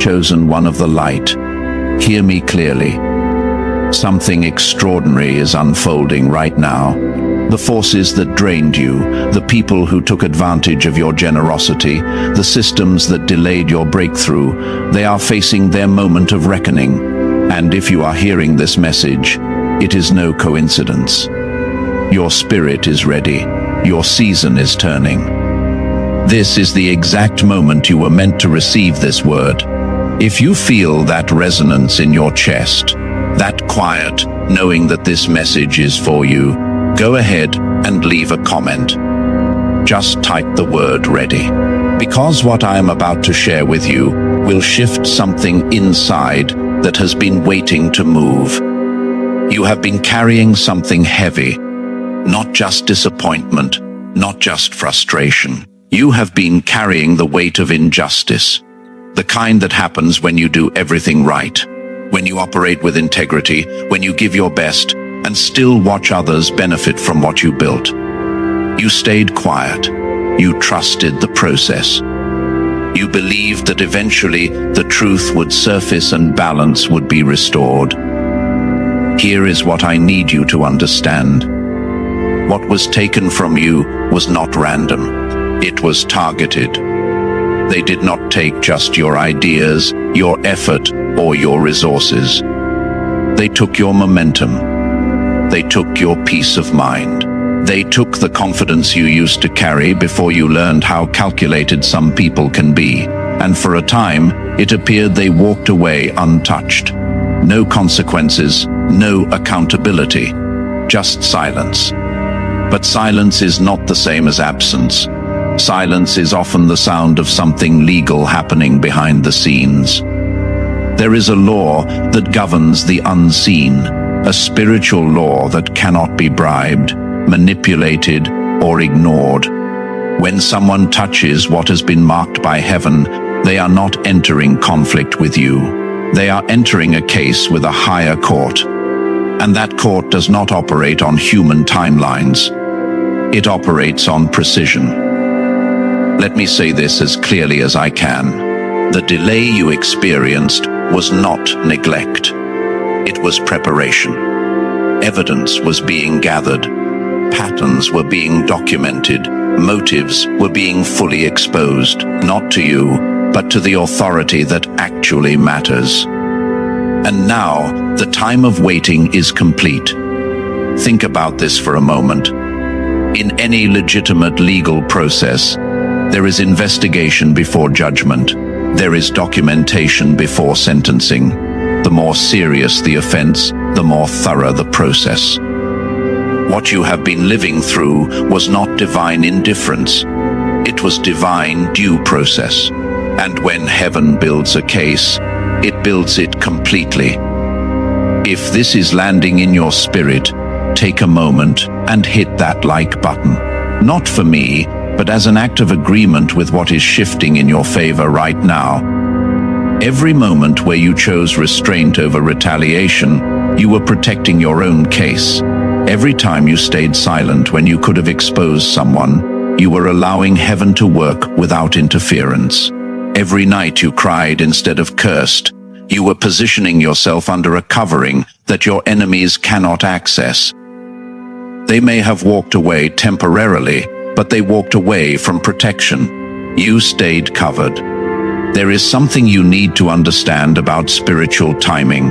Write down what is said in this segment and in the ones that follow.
chosen one of the light. Hear me clearly. Something extraordinary is unfolding right now. The forces that drained you, the people who took advantage of your generosity, the systems that delayed your breakthrough, they are facing their moment of reckoning. And if you are hearing this message, it is no coincidence. Your spirit is ready. Your season is turning. This is the exact moment you were meant to receive this word. If you feel that resonance in your chest, that quiet, knowing that this message is for you, go ahead and leave a comment. Just type the word ready. Because what I am about to share with you will shift something inside that has been waiting to move. You have been carrying something heavy, not just disappointment, not just frustration. You have been carrying the weight of injustice, the kind that happens when you do everything right, when you operate with integrity, when you give your best, and still watch others benefit from what you built. You stayed quiet. You trusted the process. You believed that eventually the truth would surface and balance would be restored. Here is what I need you to understand. What was taken from you was not random. It was targeted. They did not take just your ideas, your effort, or your resources. They took your momentum. They took your peace of mind. They took the confidence you used to carry before you learned how calculated some people can be. And for a time, it appeared they walked away untouched. No consequences, no accountability, just silence. But silence is not the same as absence. Silence is often the sound of something legal happening behind the scenes. There is a law that governs the unseen, a spiritual law that cannot be bribed, manipulated, or ignored. When someone touches what has been marked by heaven, they are not entering conflict with you. They are entering a case with a higher court. And that court does not operate on human timelines. It operates on precision. Let me say this as clearly as I can. The delay you experienced was not neglect. It was preparation. Evidence was being gathered. Patterns were being documented. Motives were being fully exposed, not to you, but to the authority that actually matters. And now, the time of waiting is complete. Think about this for a moment. In any legitimate legal process, there is investigation before judgment. There is documentation before sentencing. The more serious the offense, the more thorough the process. What you have been living through was not divine indifference. It was divine due process. And when heaven builds a case, it builds it completely. If this is landing in your spirit, take a moment and hit that like button. Not for me, but as an act of agreement with what is shifting in your favor right now. Every moment where you chose restraint over retaliation, you were protecting your own case. Every time you stayed silent when you could have exposed someone, you were allowing heaven to work without interference. Every night you cried instead of cursed, you were positioning yourself under a covering that your enemies cannot access. They may have walked away temporarily, but they walked away from protection. You stayed covered. There is something you need to understand about spiritual timing.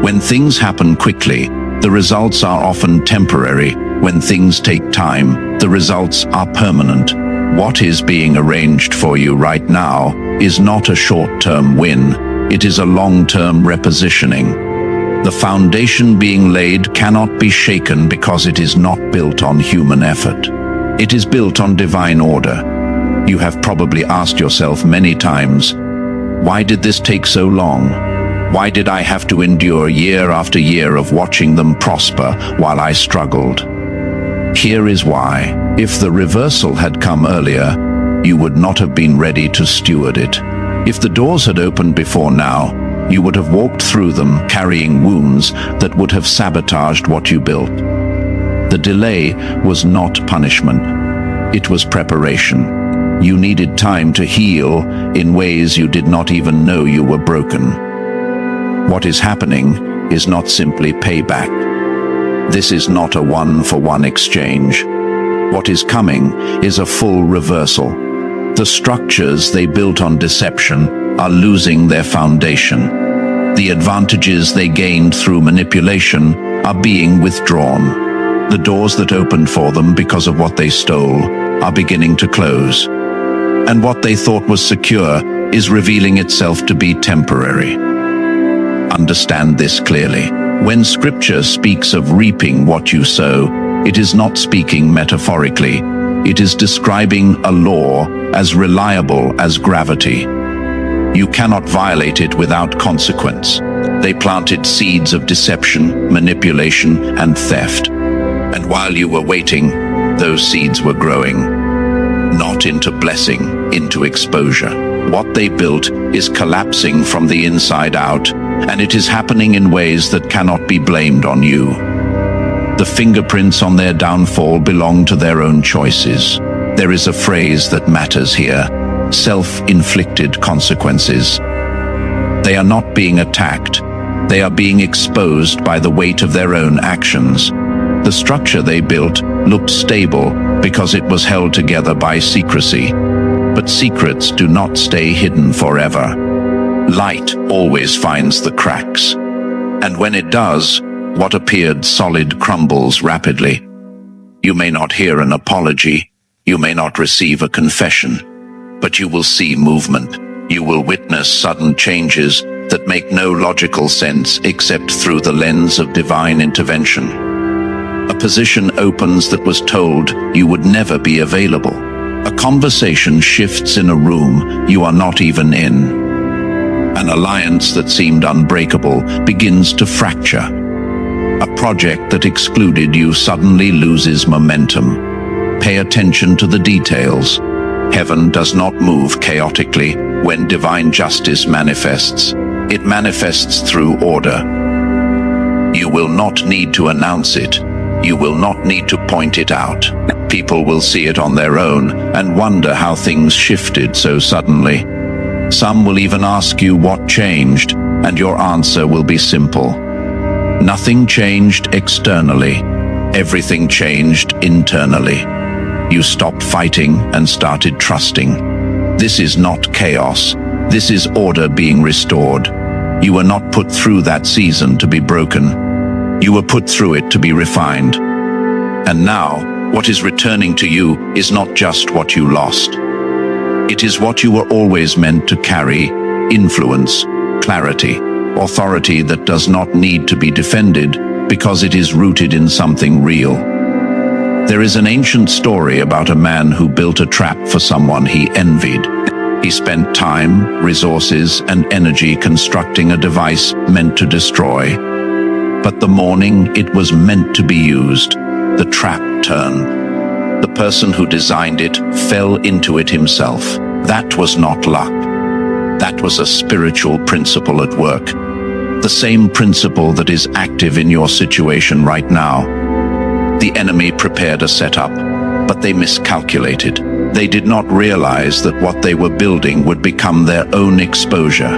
When things happen quickly, the results are often temporary. When things take time, the results are permanent. What is being arranged for you right now is not a short-term win. It is a long-term repositioning. The foundation being laid cannot be shaken because it is not built on human effort. It is built on divine order. You have probably asked yourself many times, why did this take so long? Why did I have to endure year after year of watching them prosper while I struggled? Here is why. If the reversal had come earlier, you would not have been ready to steward it. If the doors had opened before now, you would have walked through them carrying wounds that would have sabotaged what you built. The delay was not punishment. It was preparation. You needed time to heal in ways you did not even know you were broken. What is happening is not simply payback. This is not a one-for-one exchange. What is coming is a full reversal. The structures they built on deception are losing their foundation. The advantages they gained through manipulation are being withdrawn. The doors that opened for them because of what they stole are beginning to close. And what they thought was secure is revealing itself to be temporary. Understand this clearly. When Scripture speaks of reaping what you sow, it is not speaking metaphorically. It is describing a law as reliable as gravity. You cannot violate it without consequence. They planted seeds of deception, manipulation, and theft. And while you were waiting, those seeds were growing. Not into blessing, into exposure. What they built is collapsing from the inside out, and it is happening in ways that cannot be blamed on you. The fingerprints on their downfall belong to their own choices. There is a phrase that matters here: self-inflicted consequences. They are not being attacked. They are being exposed by the weight of their own actions. The structure they built looked stable because it was held together by secrecy. But secrets do not stay hidden forever. Light always finds the cracks. And when it does, what appeared solid crumbles rapidly. You may not hear an apology. You may not receive a confession. But you will see movement. You will witness sudden changes that make no logical sense except through the lens of divine intervention. A position opens that was told you would never be available. A conversation shifts in a room you are not even in. An alliance that seemed unbreakable begins to fracture. A project that excluded you suddenly loses momentum. Pay attention to the details. Heaven does not move chaotically when divine justice manifests. It manifests through order. You will not need to announce it. You will not need to point it out. People will see it on their own and wonder how things shifted so suddenly. Some will even ask you what changed, and your answer will be simple. Nothing changed externally. Everything changed internally. You stopped fighting and started trusting. This is not chaos. This is order being restored. You were not put through that season to be broken. You were put through it to be refined. And now, what is returning to you is not just what you lost. It is what you were always meant to carry: influence, clarity, authority that does not need to be defended because it is rooted in something real. There is an ancient story about a man who built a trap for someone he envied. He spent time, resources, and energy constructing a device meant to destroy. But the morning it was meant to be used, the trap turned. The person who designed it fell into it himself. That was not luck. That was a spiritual principle at work. The same principle that is active in your situation right now. The enemy prepared a setup, but they miscalculated. They did not realize that what they were building would become their own exposure.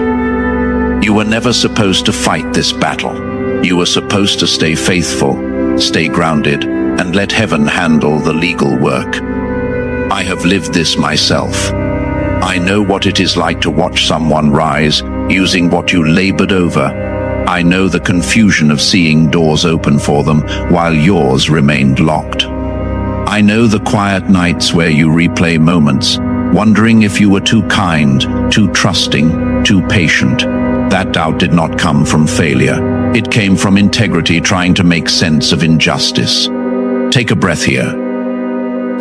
You were never supposed to fight this battle. You were supposed to stay faithful, stay grounded, and let heaven handle the legal work. I have lived this myself. I know what it is like to watch someone rise using what you labored over. I know the confusion of seeing doors open for them while yours remained locked. I know the quiet nights where you replay moments, wondering if you were too kind, too trusting, too patient. That doubt did not come from failure. It came from integrity trying to make sense of injustice. Take a breath here.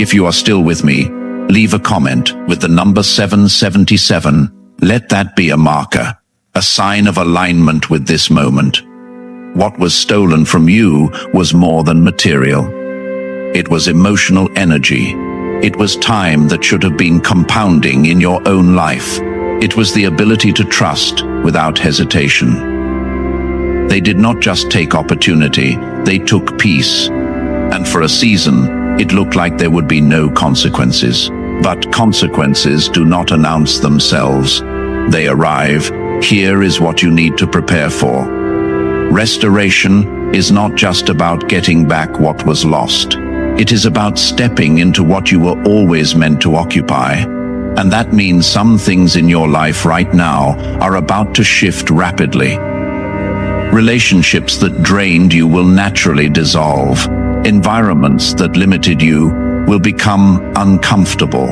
If you are still with me, leave a comment with the number 777. Let that be a marker, a sign of alignment with this moment. What was stolen from you was more than material. It was emotional energy. It was time that should have been compounding in your own life. It was the ability to trust without hesitation. They did not just take opportunity, they took peace. And for a season, it looked like there would be no consequences. But consequences do not announce themselves. They arrive. Here is what you need to prepare for. Restoration is not just about getting back what was lost. It is about stepping into what you were always meant to occupy. And that means some things in your life right now are about to shift rapidly. Relationships that drained you will naturally dissolve. Environments that limited you will become uncomfortable.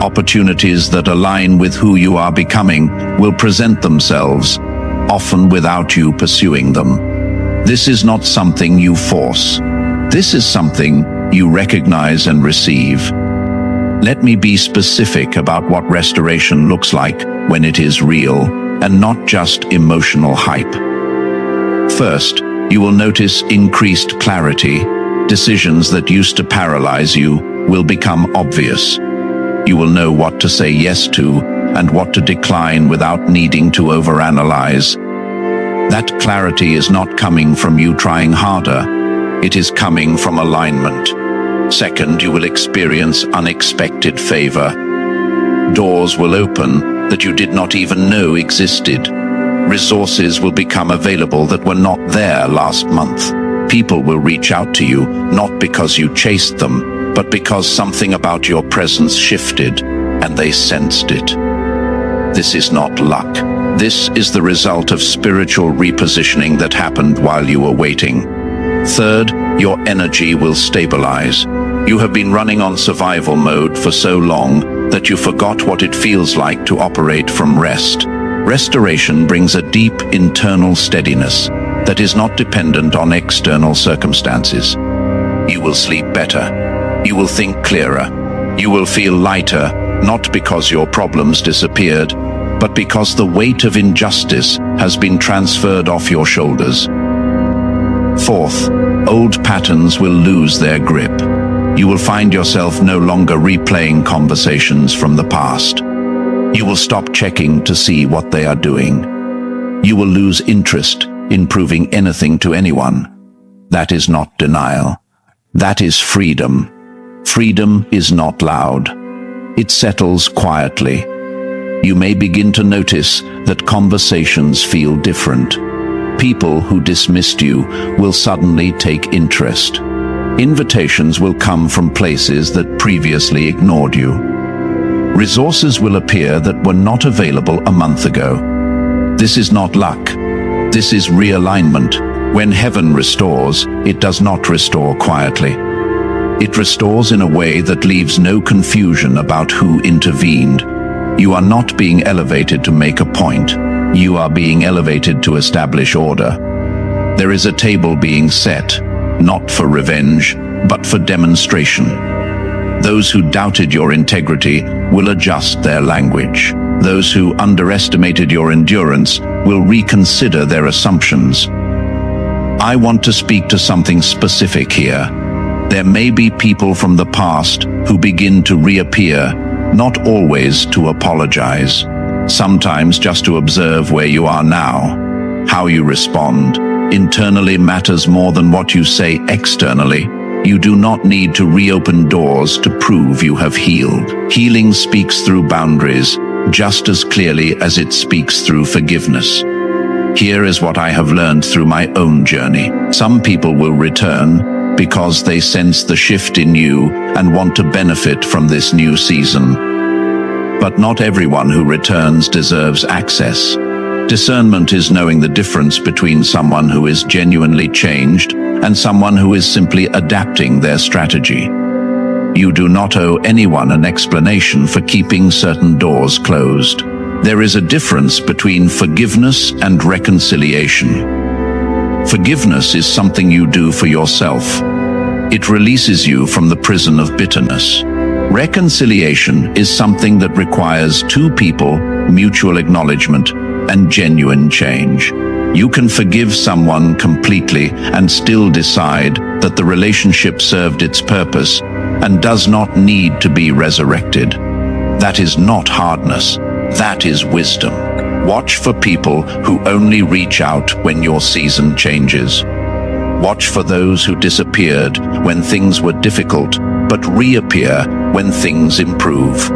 Opportunities that align with who you are becoming will present themselves, often without you pursuing them. This is not something you force. This is something you recognize and receive. Let me be specific about what restoration looks like when it is real and not just emotional hype. First, you will notice increased clarity. Decisions that used to paralyze you will become obvious. You will know what to say yes to and what to decline without needing to overanalyze. That clarity is not coming from you trying harder. It is coming from alignment. Second, you will experience unexpected favor. Doors will open that you did not even know existed. Resources will become available that were not there last month. People will reach out to you, not because you chased them, but because something about your presence shifted, and they sensed it. This is not luck. This is the result of spiritual repositioning that happened while you were waiting. Third, your energy will stabilize. You have been running on survival mode for so long that you forgot what it feels like to operate from rest. Restoration brings a deep internal steadiness that is not dependent on external circumstances. You will sleep better. You will think clearer. You will feel lighter, not because your problems disappeared, but because the weight of injustice has been transferred off your shoulders. Fourth, old patterns will lose their grip. You will find yourself no longer replaying conversations from the past. You will stop checking to see what they are doing. You will lose interest in proving anything to anyone. That is not denial. That is freedom. Freedom is not loud. It settles quietly. You may begin to notice that conversations feel different. People who dismissed you will suddenly take interest. Invitations will come from places that previously ignored you. Resources will appear that were not available a month ago. This is not luck. This is realignment. When heaven restores, it does not restore quietly. It restores in a way that leaves no confusion about who intervened. You are not being elevated to make a point. You are being elevated to establish order. There is a table being set, not for revenge, but for demonstration. Those who doubted your integrity will adjust their language. Those who underestimated your endurance will reconsider their assumptions. I want to speak to something specific here. There may be people from the past who begin to reappear, not always to apologize. Sometimes just to observe where you are now. How you respond internally matters more than what you say externally. You do not need to reopen doors to prove you have healed. Healing speaks through boundaries just as clearly as it speaks through forgiveness. Here is what I have learned through my own journey. Some people will return because they sense the shift in you and want to benefit from this new season. But not everyone who returns deserves access. Discernment is knowing the difference between someone who is genuinely changed and someone who is simply adapting their strategy. You do not owe anyone an explanation for keeping certain doors closed. There is a difference between forgiveness and reconciliation. Forgiveness is something you do for yourself. It releases you from the prison of bitterness. Reconciliation is something that requires two people, mutual acknowledgement, and genuine change. You can forgive someone completely and still decide that the relationship served its purpose and does not need to be resurrected. That is not hardness. That is wisdom. Watch for people who only reach out when your season changes. Watch for those who disappeared when things were difficult but reappear when things improve.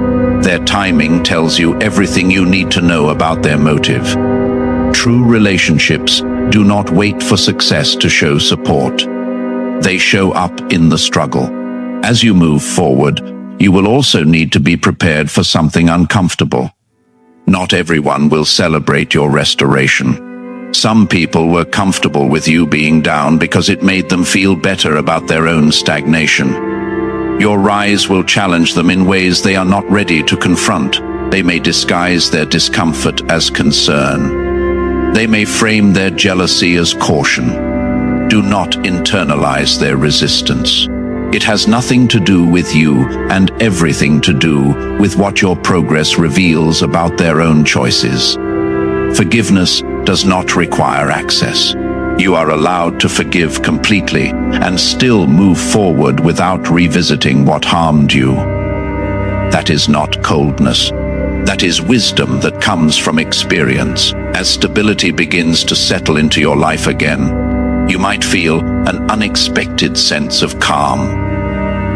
Their timing tells you everything you need to know about their motive. True relationships do not wait for success to show support. They show up in the struggle. As you move forward, you will also need to be prepared for something uncomfortable. Not everyone will celebrate your restoration. Some people were comfortable with you being down because it made them feel better about their own stagnation. Your rise will challenge them in ways they are not ready to confront. They may disguise their discomfort as concern. They may frame their jealousy as caution. Do not internalize their resistance. It has nothing to do with you and everything to do with what your progress reveals about their own choices. Forgiveness does not require access. You are allowed to forgive completely and still move forward without revisiting what harmed you. That is not coldness. That is wisdom that comes from experience. As stability begins to settle into your life again, you might feel an unexpected sense of calm.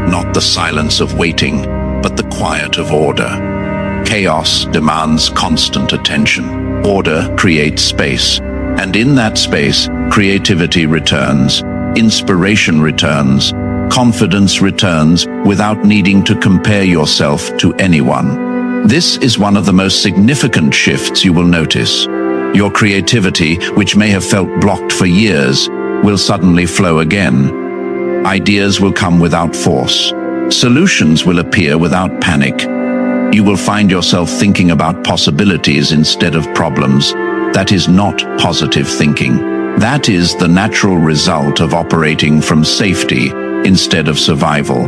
Not the silence of waiting, but the quiet of order. Chaos demands constant attention. Order creates space, and in that space, creativity returns, inspiration returns, confidence returns without needing to compare yourself to anyone. This is one of the most significant shifts you will notice. Your creativity, which may have felt blocked for years, will suddenly flow again. Ideas will come without force. Solutions will appear without panic. You will find yourself thinking about possibilities instead of problems. That is not positive thinking. That is the natural result of operating from safety instead of survival.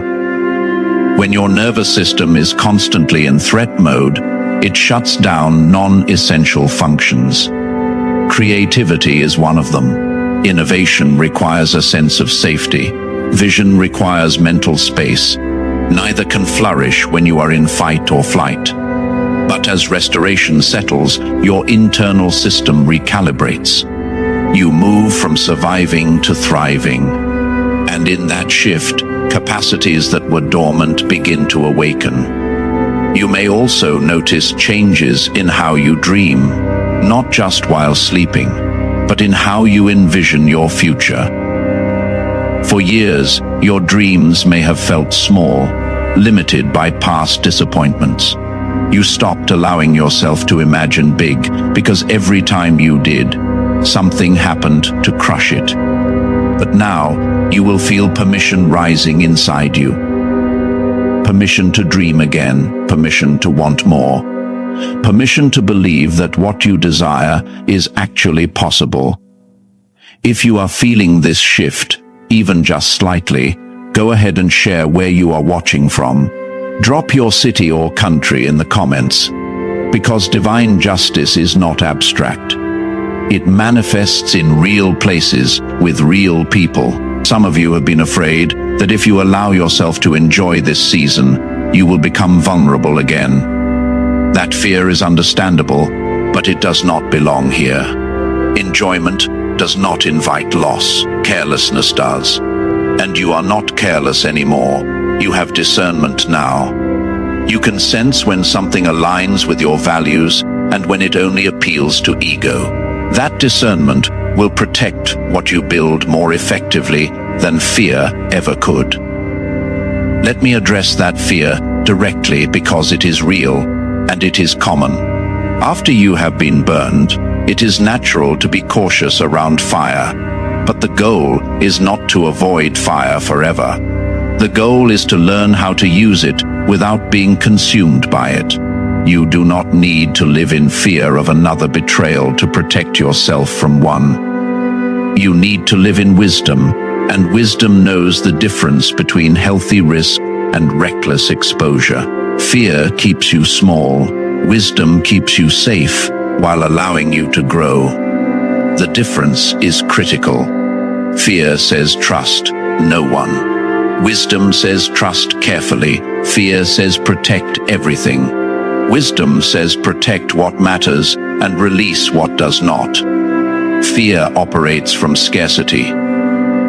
When your nervous system is constantly in threat mode, it shuts down non-essential functions. Creativity is one of them. Innovation requires a sense of safety. Vision requires mental space. Neither can flourish when you are in fight or flight. But as restoration settles, your internal system recalibrates. You move from surviving to thriving. And in that shift, capacities that were dormant begin to awaken. You may also notice changes in how you dream, not just while sleeping, but in how you envision your future. For years, your dreams may have felt small, limited by past disappointments. You stopped allowing yourself to imagine big because every time you did, something happened to crush it. But now, you will feel permission rising inside you. Permission to dream again, permission to want more. Permission to believe that what you desire is actually possible. If you are feeling this shift, even just slightly, go ahead and share where you are watching from. Drop your city or country in the comments, because divine justice is not abstract. It manifests in real places with real people. Some of you have been afraid that if you allow yourself to enjoy this season, you will become vulnerable again. That fear is understandable, but it does not belong here. Enjoyment does not invite loss. Carelessness does. And you are not careless anymore. You have discernment now. You can sense when something aligns with your values and when it only appeals to ego. That discernment will protect what you build more effectively than fear ever could. Let me address that fear directly because it is real and it is common. After you have been burned, it is natural to be cautious around fire, but the goal is not to avoid fire forever. The goal is to learn how to use it without being consumed by it. You do not need to live in fear of another betrayal to protect yourself from one. You need to live in wisdom, and wisdom knows the difference between healthy risk and reckless exposure. Fear keeps you small. Wisdom keeps you safe while allowing you to grow. The difference is critical. Fear says trust no one. Wisdom says trust carefully. Fear says protect everything. Wisdom says protect what matters and release what does not. Fear operates from scarcity.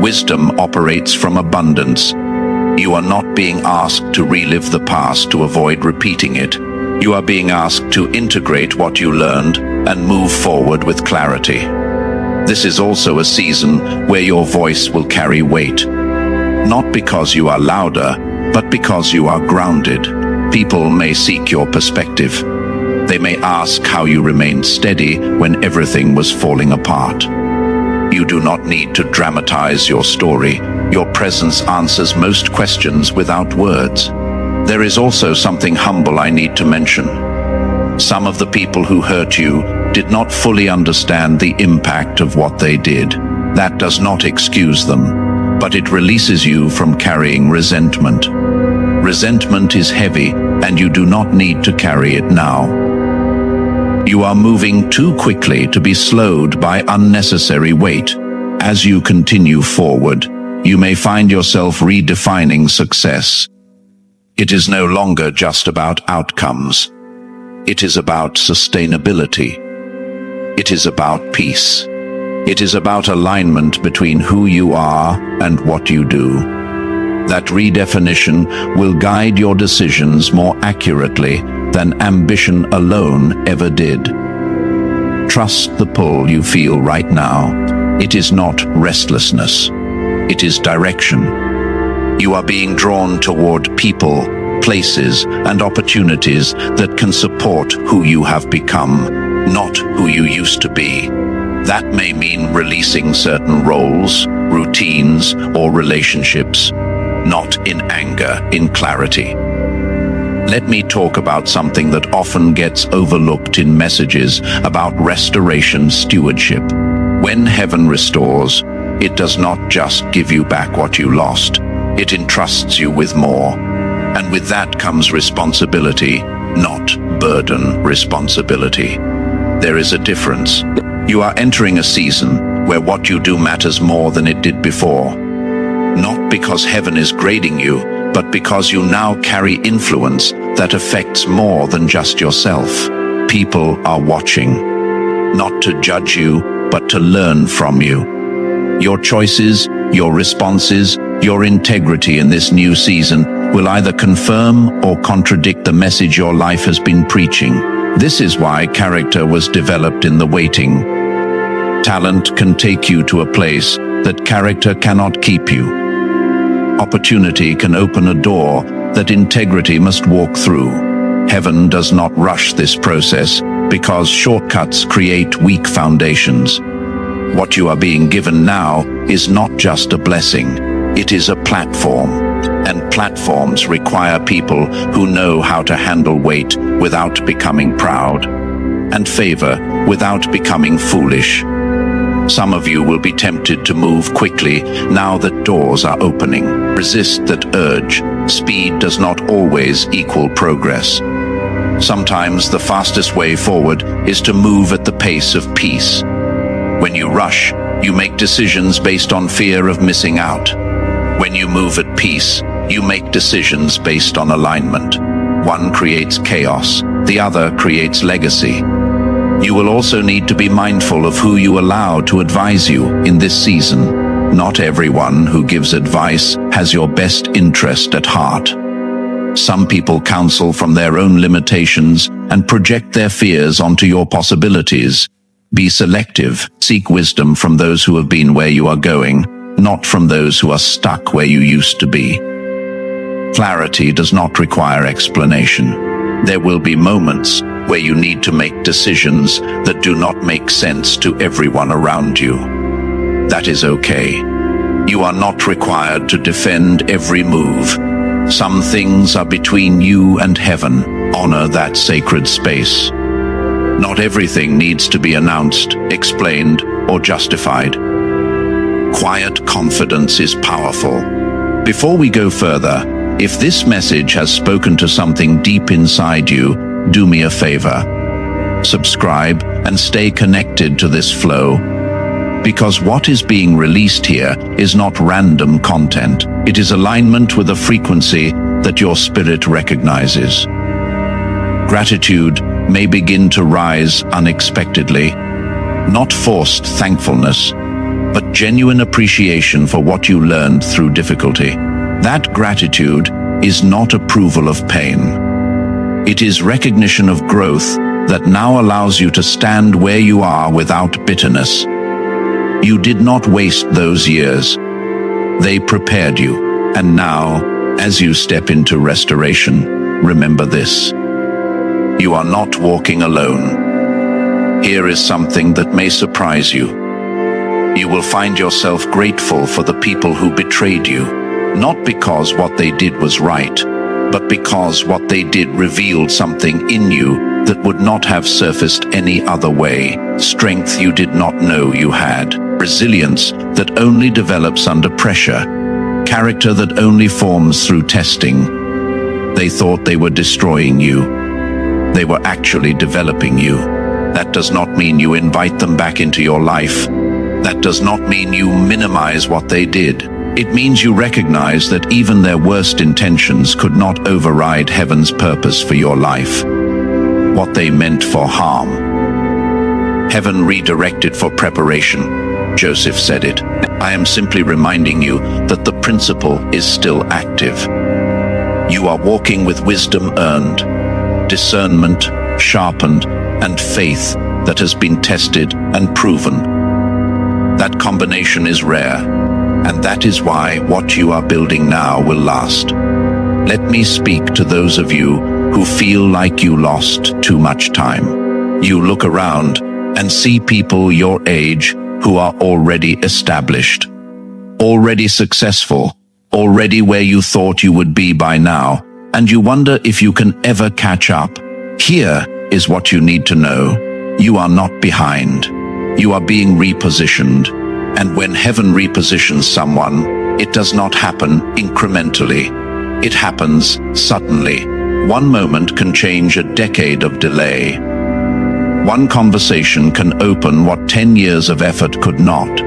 Wisdom operates from abundance. You are not being asked to relive the past to avoid repeating it. You are being asked to integrate what you learned and move forward with clarity. This is also a season where your voice will carry weight. Not because you are louder, but because you are grounded. People may seek your perspective. They may ask how you remained steady when everything was falling apart. You do not need to dramatize your story. Your presence answers most questions without words. There is also something humble I need to mention. Some of the people who hurt you did not fully understand the impact of what they did. That does not excuse them, but it releases you from carrying resentment. Resentment is heavy, and you do not need to carry it now. You are moving too quickly to be slowed by unnecessary weight. As you continue forward, you may find yourself redefining success. It is no longer just about outcomes. It is about sustainability. It is about peace. It is about alignment between who you are and what you do. That redefinition will guide your decisions more accurately than ambition alone ever did. Trust the pull you feel right now. It is not restlessness. It is direction. You are being drawn toward people, places, and opportunities that can support who you have become, not who you used to be. That may mean releasing certain roles, routines, or relationships, not in anger, in clarity. Let me talk about something that often gets overlooked in messages about restoration stewardship. When heaven restores, it does not just give you back what you lost. It entrusts you with more. And with that comes responsibility, not burden responsibility. There is a difference. You are entering a season where what you do matters more than it did before. Not because heaven is grading you, but because you now carry influence that affects more than just yourself. People are watching, not to judge you, but to learn from you. Your choices, your responses, your integrity in this new season will either confirm or contradict the message your life has been preaching. This is why character was developed in the waiting. Talent can take you to a place that character cannot keep you. Opportunity can open a door that integrity must walk through. Heaven does not rush this process because shortcuts create weak foundations. What you are being given now is not just a blessing, it is a platform. And platforms require people who know how to handle weight without becoming proud, and favor without becoming foolish. Some of you will be tempted to move quickly now that doors are opening. Resist that urge. Speed does not always equal progress. Sometimes the fastest way forward is to move at the pace of peace. When you rush, you make decisions based on fear of missing out. When you move at peace, you make decisions based on alignment. One creates chaos, the other creates legacy. You will also need to be mindful of who you allow to advise you in this season. Not everyone who gives advice has your best interest at heart. Some people counsel from their own limitations and project their fears onto your possibilities. Be selective. Seek wisdom from those who have been where you are going, not from those who are stuck where you used to be. Clarity does not require explanation. There will be moments where you need to make decisions that do not make sense to everyone around you. That is okay. You are not required to defend every move. Some things are between you and heaven. Honor that sacred space. Not everything needs to be announced, explained, or justified. Quiet confidence is powerful. Before we go further, if this message has spoken to something deep inside you, do me a favor. Subscribe and stay connected to this flow. Because what is being released here is not random content. It is alignment with a frequency that your spirit recognizes. Gratitude may begin to rise unexpectedly. Not forced thankfulness, but genuine appreciation for what you learned through difficulty. That gratitude is not approval of pain. It is recognition of growth that now allows you to stand where you are without bitterness. You did not waste those years. They prepared you, and now, as you step into restoration, remember this. You are not walking alone. Here is something that may surprise you. You will find yourself grateful for the people who betrayed you, not because what they did was right, but because what they did revealed something in you that would not have surfaced any other way. Strength you did not know you had. Resilience that only develops under pressure. Character that only forms through testing. They thought they were destroying you. They were actually developing you. That does not mean you invite them back into your life. That does not mean you minimize what they did. It means you recognize that even their worst intentions could not override heaven's purpose for your life. What they meant for harm, heaven redirected for preparation. Joseph said it. I am simply reminding you that the principle is still active. You are walking with wisdom earned, discernment sharpened, and faith that has been tested and proven. That combination is rare. And that is why what you are building now will last. Let me speak to those of you who feel like you lost too much time. You look around and see people your age who are already established, already successful, already where you thought you would be by now, and you wonder if you can ever catch up. Here is what you need to know. You are not behind. You are being repositioned. And when heaven repositions someone, it does not happen incrementally. It happens suddenly. One moment can change a decade of delay. One conversation can open what 10 years of effort could not.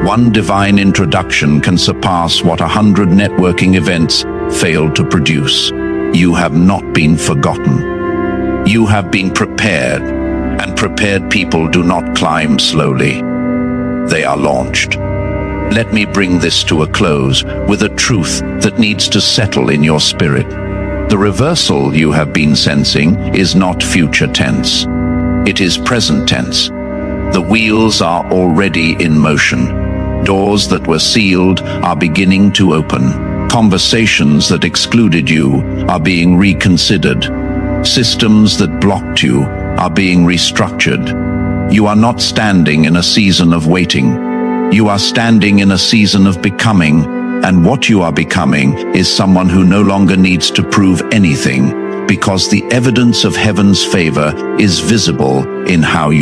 One divine introduction can surpass what 100 networking events failed to produce. You have not been forgotten. You have been prepared, and prepared people do not climb slowly. They are launched. Let me bring this to a close with a truth that needs to settle in your spirit. The reversal you have been sensing is not future tense. It is present tense. The wheels are already in motion. Doors that were sealed are beginning to open. Conversations that excluded you are being reconsidered. Systems that blocked you are being restructured. You are not standing in a season of waiting. You are standing in a season of becoming, and what you are becoming is someone who no longer needs to prove anything, because the evidence of heaven's favor is visible in how you